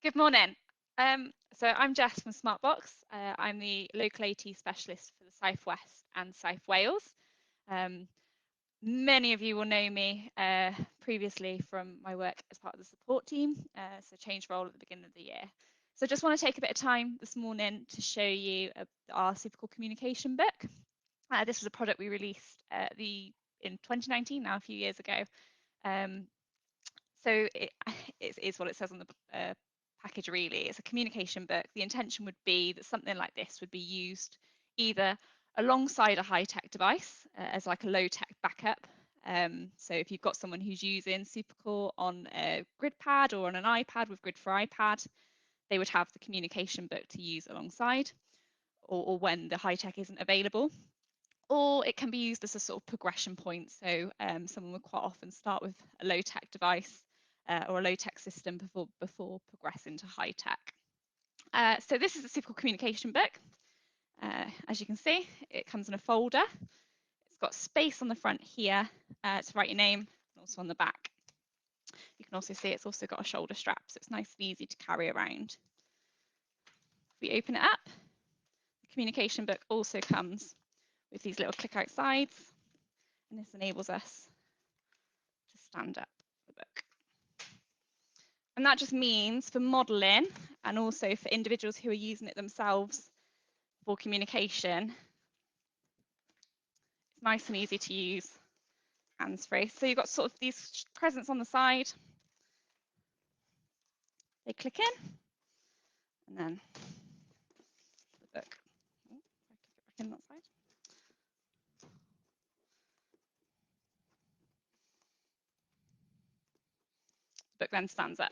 Good morning. So I'm Jess from Smartbox. I'm the local AT specialist for the South West and South Wales. Um, Many of you will know me previously from my work as part of the support team, so change role at the beginning of the year. So I just want to take a bit of time this morning to show you our Supercore communication book. This was a product we released in 2019, now a few years ago. Um, so it is what it says on the package really. It's a communication book. The intention would be that something like this would be used either alongside a high-tech device as like a low-tech backup. So if you've got someone who's using SuperCore on a grid pad or on an iPad with Grid for iPad, they would have the communication book to use alongside, or when the high-tech isn't available. Or it can be used as a sort of progression point. So someone would quite often start with a low-tech device or a low-tech system before progressing to high-tech. So this is a Supercore communication book. As you can see, it comes in a folder. It's got space on the front here to write your name, and also on the back. You can also see it's also got a shoulder strap, so it's nice and easy to carry around. If we open it up, the communication book also comes with these little click out sides, and this enables us to stand up the book. And that just means for modelling and also for individuals who are using it themselves for communication, it's nice and easy to use hands-free. So you've got sort of these presents on the side. They click in, and then the book. Oh, if I click it back in that side. The book then stands up.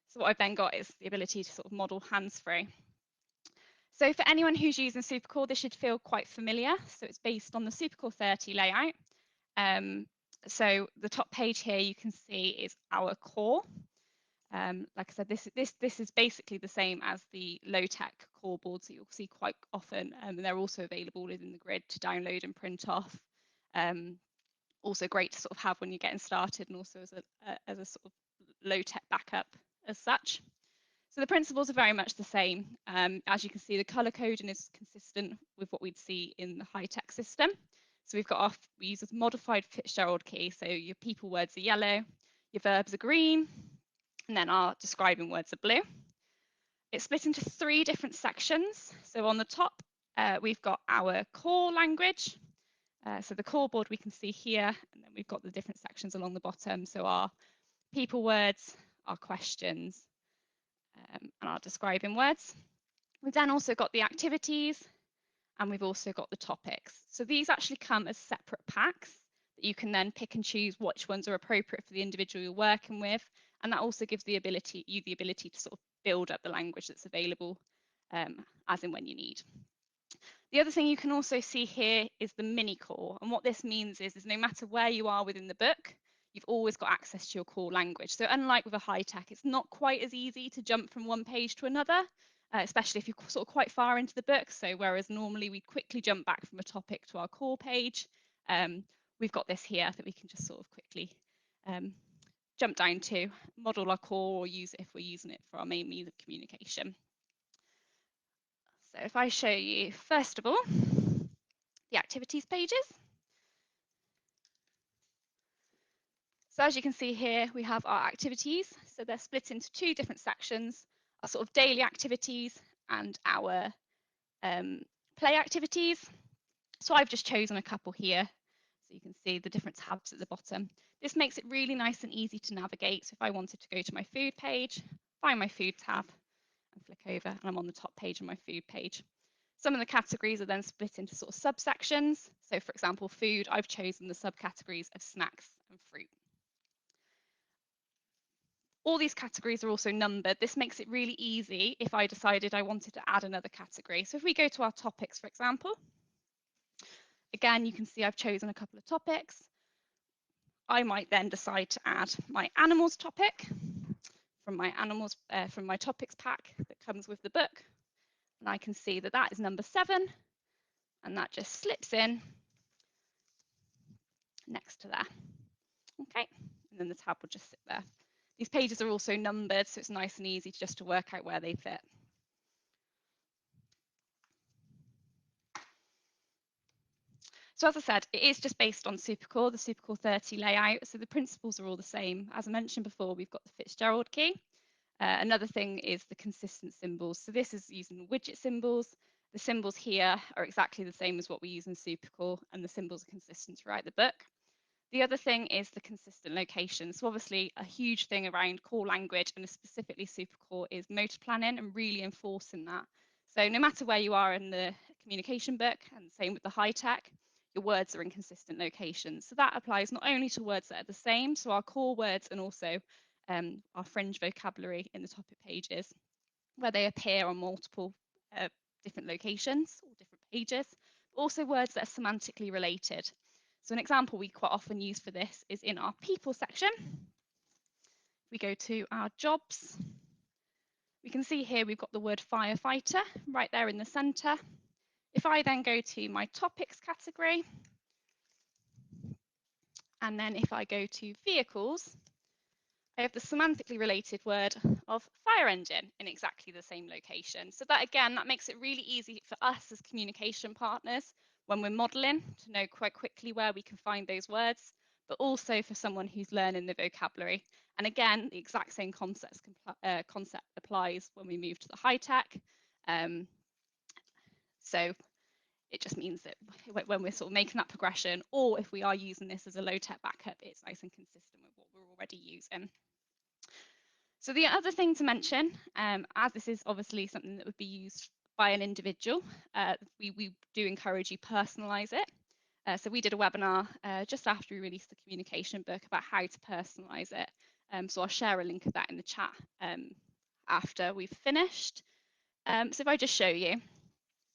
So what I've then got is the ability to sort of model hands-free. So for anyone who's using SuperCore, this should feel quite familiar. So it's based on the SuperCore 30 layout. So the top page here you can see is our core. Like I said, this is basically the same as the low-tech core boards that you'll see quite often, and they're also available within the grid to download and print off. Also great to sort of have when you're getting started, and also as a sort of low-tech backup as such. So the principles are very much the same. As you can see, the color coding is consistent with what we'd see in the high-tech system. So we use a modified Fitzgerald key. So your people words are yellow, your verbs are green, and then our describing words are blue. It's split into 3 different sections. So on the top, we've got our core language. So the core board we can see here, and then we've got the different sections along the bottom. So our people words, our questions, and our describing words. We've then also got the activities, and we've also got the topics. So these actually come as separate packs that you can then pick and choose which ones are appropriate for the individual you're working with. And that also gives you the ability to sort of build up the language that's available as and when you need. The other thing you can also see here is the mini core. And what this means is no matter where you are within the book, you've always got access to your core language. So unlike with a high tech, it's not quite as easy to jump from one page to another, especially if you're sort of quite far into the book. So whereas normally we quickly jump back from a topic to our core page, we've got this here that we can just sort of quickly jump down to, model our core, or use it if we're using it for our main means of communication. So if I show you, first of all, the activities pages. So as you can see here, we have our activities. So they're split into 2 different sections, our sort of daily activities and our play activities. So I've just chosen a couple here. So you can see the different tabs at the bottom. This makes it really nice and easy to navigate. So if I wanted to go to my food page, find my food tab and flick over, and I'm on the top page of my food page. Some of the categories are then split into sort of subsections. So for example, food, I've chosen the subcategories of snacks and fruit. All these categories are also numbered. This makes it really easy if I decided I wanted to add another category. So if we go to our topics, for example, again, you can see I've chosen a couple of topics. I might then decide to add my animals topic from my topics pack that comes with the book. And I can see that that is number 7, and that just slips in next to there. Okay, and then the tab will just sit there. These pages are also numbered, so it's nice and easy just to work out where they fit. So as I said, it is just based on Supercore, the Supercore 30 layout. So the principles are all the same. As I mentioned before, we've got the Fitzgerald key. Another thing is the consistent symbols. So this is using widget symbols. The symbols here are exactly the same as what we use in Supercore, and the symbols are consistent throughout the book. The other thing is the consistent location. So obviously a huge thing around core language and specifically Supercore is motor planning and really enforcing that. So no matter where you are in the communication book, and same with the high tech, your words are in consistent locations. So that applies not only to words that are the same, so our core words, and also our fringe vocabulary in the topic pages, where they appear on multiple different locations or different pages, but also words that are semantically related. So an example we quite often use for this is in our people section. We go to our jobs. We can see here we've got the word firefighter right there in the center. If I then go to my topics category, and then if I go to vehicles, I have the semantically related word of fire engine in exactly the same location. So that again, that makes it really easy for us as communication partners when we're modeling to know quite quickly where we can find those words, but also for someone who's learning the vocabulary. And again, the exact same concept applies when we move to the high tech. So it just means that when we're sort of making that progression, or if we are using this as a low tech backup, it's nice and consistent with what we're already using. So the other thing to mention, as this is obviously something that would be used by an individual, we do encourage you personalize it. So we did a webinar just after we released the communication book about how to personalize it. So I'll share a link of that in the chat after we've finished. So if I just show you,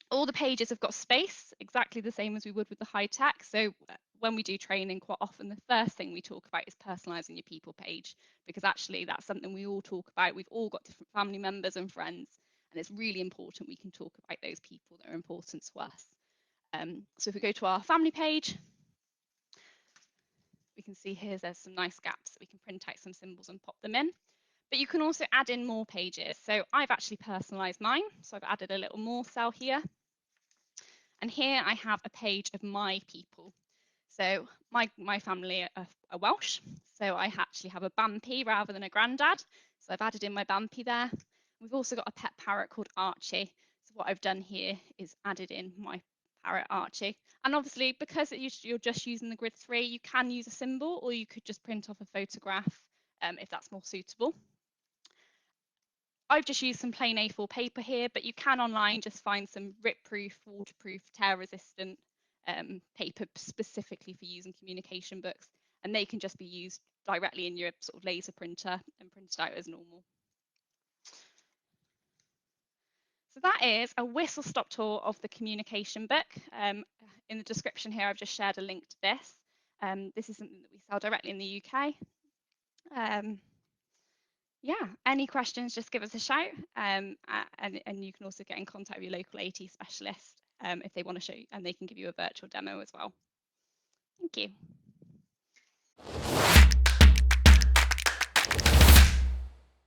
all the pages have got space, exactly the same as we would with the high tech. So when we do training, quite often the first thing we talk about is personalizing your people page, because actually that's something we all talk about. We've all got different family members and friends, and it's really important we can talk about those people that are important to us. So if we go to our family page, we can see here there's some nice gaps that we can print out some symbols and pop them in. But you can also add in more pages. So I've actually personalized mine. So I've added a little more cell here. And here I have a page of my people. So my family are Welsh, so I actually have a Bampi rather than a grandad. So I've added in my Bampi there. We've also got a pet parrot called Archie. So what I've done here is added in my parrot Archie. And obviously, because you're just using the grid 3, you can use a symbol, or you could just print off a photograph if that's more suitable. I've just used some plain A4 paper here, but you can online just find some rip-proof, waterproof, tear-resistant paper specifically for using communication books, and they can just be used directly in your sort of laser printer and printed out as normal. So that is a whistle-stop tour of the communication book. In the description here, I've just shared a link to this. This is something that we sell directly in the UK. Yeah, any questions, just give us a shout. And you can also get in contact with your local AT specialist if they want to show you, and they can give you a virtual demo as well. Thank you.